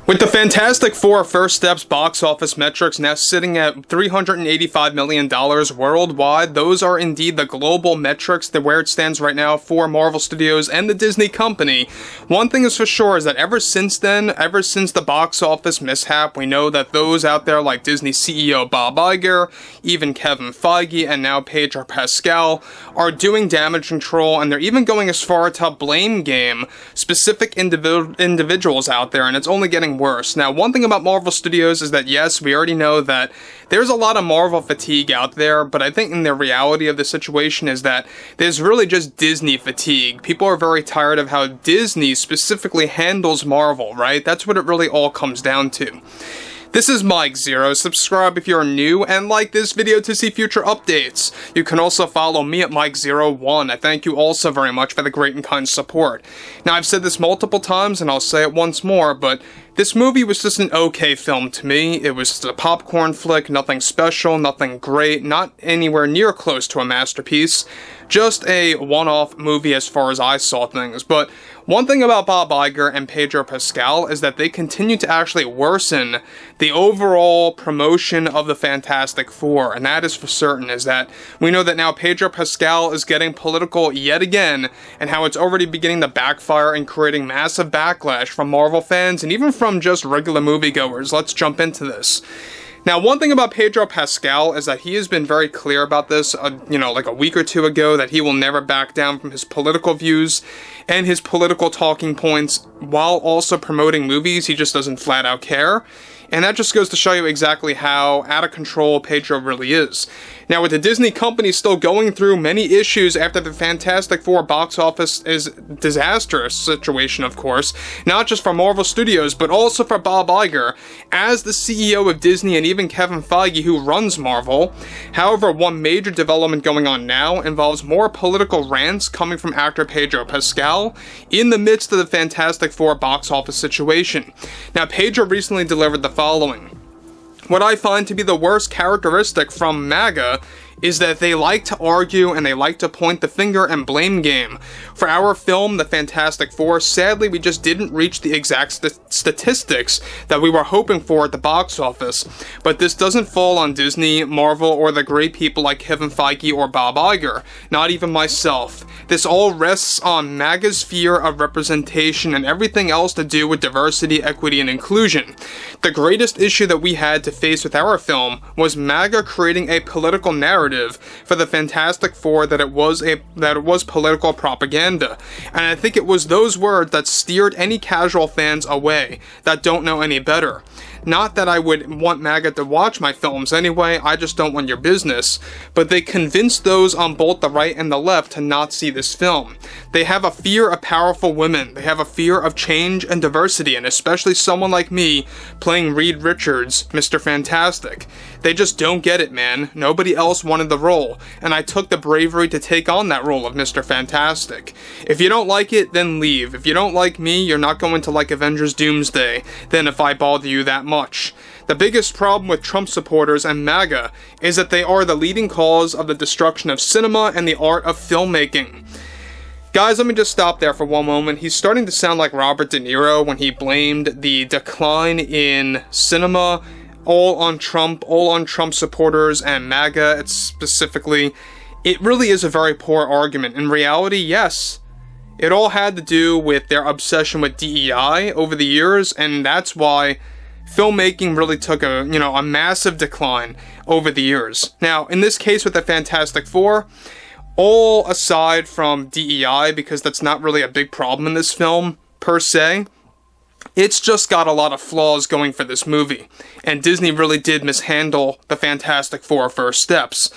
With the Fantastic Four First Steps box office metrics now sitting at $385 million worldwide, those are indeed the global metrics that where it stands right now for Marvel Studios and the Disney company. One thing is for sure is that ever since then, ever since the box office mishap, we know that those out there like Disney CEO Bob Iger, even Kevin Feige, and now Pedro Pascal are doing damage control, and they're even going as far to blame game specific individuals out there, and it's only getting worse. Now, one thing about Marvel Studios is that, yes, we already know that there's a lot of Marvel fatigue out there, but I think in the reality of the situation is that there's really just Disney fatigue. People are very tired of how Disney specifically handles Marvel, right? That's what it really all comes down to. This is Mike Zero. Subscribe if you're new and like this video to see future updates. You can also follow me at Mike01. I thank you also very much for the great and kind support. Now, I've said this multiple times and I'll say it once more, but this movie was just an okay film to me. It was just a popcorn flick, nothing special, nothing great, not anywhere near close to a masterpiece. Just a one-off movie as far as I saw things. But one thing about Bob Iger and Pedro Pascal is that they continue to actually worsen the overall promotion of the Fantastic Four, and that is for certain, is that we know that now Pedro Pascal is getting political yet again, and how it's already beginning to backfire and creating massive backlash from Marvel fans and even from just regular moviegoers. Let's jump into this. Now, one thing about Pedro Pascal is that he has been very clear about this, like a week or two ago, that he will never back down from his political views and his political talking points while also promoting movies. He just doesn't flat out care. And that just goes to show you exactly how out of control Pedro really is. Now, with the Disney company still going through many issues after the Fantastic Four box office is disastrous situation, of course, not just for Marvel Studios, but also for Bob Iger, as the CEO of Disney and even Kevin Feige, who runs Marvel. However, one major development going on now involves more political rants coming from actor Pedro Pascal in the midst of the Fantastic Four box office situation. Now, Pedro recently delivered the following. What I find to be the worst characteristic from MAGA is that they like to argue and they like to point the finger and blame game. For our film, The Fantastic Four, sadly we just didn't reach the exact statistics that we were hoping for at the box office. But this doesn't fall on Disney, Marvel, or the great people like Kevin Feige or Bob Iger, not even myself. This all rests on MAGA's fear of representation and everything else to do with diversity, equity, and inclusion. The greatest issue that we had to face with our film was MAGA creating a political narrative for the Fantastic Four that it was political propaganda. And I think it was those words that steered any casual fans away that don't know any better. Not that I would want MAGA to watch my films anyway, I just don't want your business. But they convinced those on both the right and the left to not see this film. They have a fear of powerful women. They have a fear of change and diversity, and especially someone like me playing Reed Richards, Mr. Fantastic. They just don't get it, man. Nobody else wanted the role, and I took the bravery to take on that role of Mr. Fantastic. If you don't like it, then leave. If you don't like me, you're not going to like Avengers Doomsday, then if I bother you that much. The biggest problem with Trump supporters and MAGA is that they are the leading cause of the destruction of cinema and the art of filmmaking. Guys, let me just stop there for one moment. He's starting to sound like Robert De Niro when he blamed the decline in cinema all on Trump supporters and MAGA specifically. It really is a very poor argument. In reality, yes, it all had to do with their obsession with DEI over the years, and that's why filmmaking really took a massive decline over the years. Now, in this case with the Fantastic Four, all aside from DEI, because that's not really a big problem in this film, per se, it's just got a lot of flaws going for this movie, and Disney really did mishandle the Fantastic Four First Steps.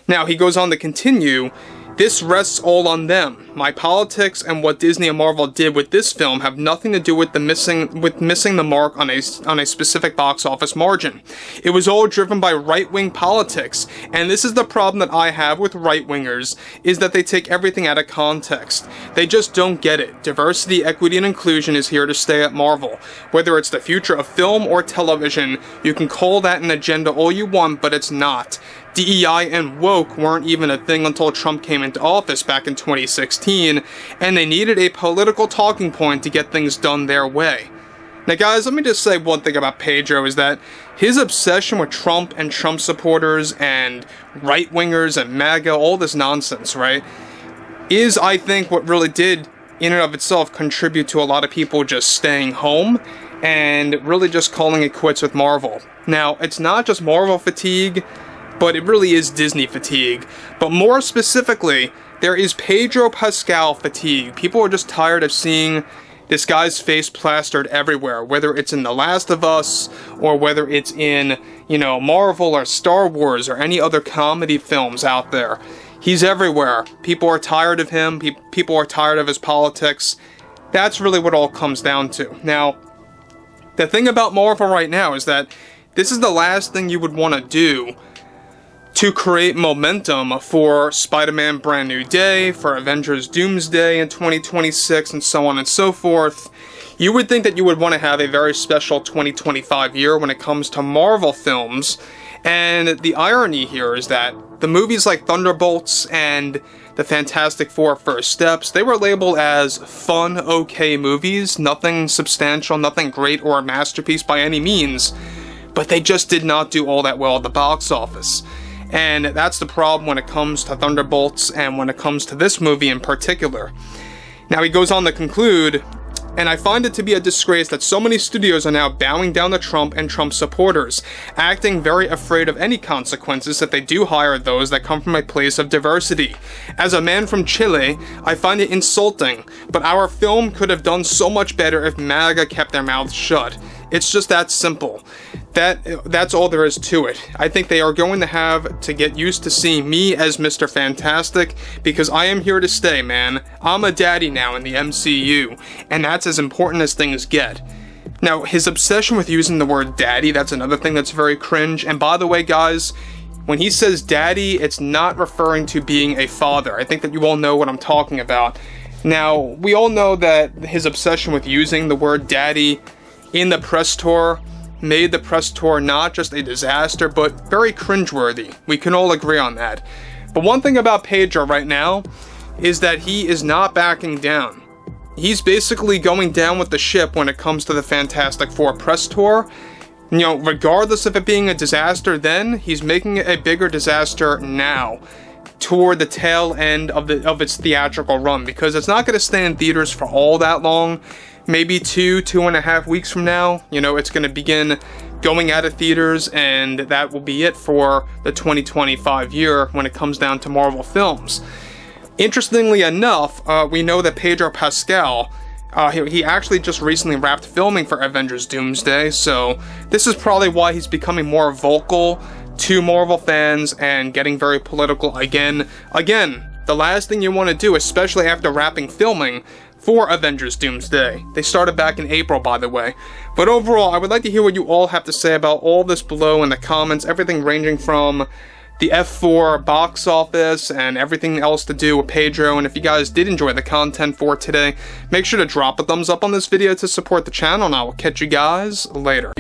Now, he goes on to continue, this rests all on them. My politics and what Disney and Marvel did with this film have nothing to do with missing the mark on a specific box office margin. It was all driven by right-wing politics, and this is the problem that I have with right-wingers, is that they take everything out of context. They just don't get it. Diversity, equity, and inclusion is here to stay at Marvel. Whether it's the future of film or television, you can call that an agenda all you want, but it's not. DEI and woke weren't even a thing until Trump came into office back in 2016, and they needed a political talking point to get things done their way. Now guys, let me just say one thing about Pedro is that his obsession with Trump and Trump supporters and right-wingers and MAGA, all this nonsense, right, is, I think, what really did, in and of itself, contribute to a lot of people just staying home and really just calling it quits with Marvel. Now, it's not just Marvel fatigue, but it really is Disney fatigue. But more specifically, there is Pedro Pascal fatigue. People are just tired of seeing this guy's face plastered everywhere, whether it's in The Last of Us, or whether it's in, Marvel or Star Wars or any other comedy films out there. He's everywhere. People are tired of him. People are tired of his politics. That's really what it all comes down to. Now, the thing about Marvel right now is that this is the last thing you would want to do to create momentum for Spider-Man Brand New Day, for Avengers Doomsday in 2026, and so on and so forth. You would think that you would want to have a very special 2025 year when it comes to Marvel films, and the irony here is that the movies like Thunderbolts and the Fantastic Four First Steps, they were labeled as fun, okay movies, nothing substantial, nothing great or a masterpiece by any means, but they just did not do all that well at the box office. And that's the problem when it comes to Thunderbolts and when it comes to this movie in particular. Now he goes on to conclude, and I find it to be a disgrace that so many studios are now bowing down to Trump and Trump supporters, acting very afraid of any consequences if they do hire those that come from a place of diversity. As a man from Chile, I find it insulting, but our film could have done so much better if MAGA kept their mouths shut. It's just that simple. That's all there is to it. I think they are going to have to get used to seeing me as Mr. Fantastic, because I am here to stay, man. I'm a daddy now in the MCU, and that's as important as things get. Now, his obsession with using the word daddy, that's another thing that's very cringe. And by the way, guys, when he says daddy, it's not referring to being a father. I think that you all know what I'm talking about. Now, we all know that his obsession with using the word daddy in the press tour made the press tour not just a disaster, but very cringeworthy. We can all agree on that. But one thing about Pedro right now is that he is not backing down. He's basically going down with the ship when it comes to the Fantastic Four press tour. Regardless of it being a disaster then, he's making it a bigger disaster now, toward the tail end of its theatrical run, because it's not going to stay in theaters for all that long. Maybe 2.5 weeks from now, it's going to begin going out of theaters, and that will be it for the 2025 year when it comes down to Marvel films. Interestingly enough, we know that Pedro Pascal, he actually just recently wrapped filming for Avengers Doomsday, so this is probably why he's becoming more vocal to Marvel fans and getting very political again. Again, the last thing you want to do, especially after wrapping filming for Avengers Doomsday. They started back in April, by the way. But overall, I would like to hear what you all have to say about all this below in the comments, everything ranging from the F4 box office and everything else to do with Pedro. And if you guys did enjoy the content for today, make sure to drop a thumbs up on this video to support the channel, and I will catch you guys later.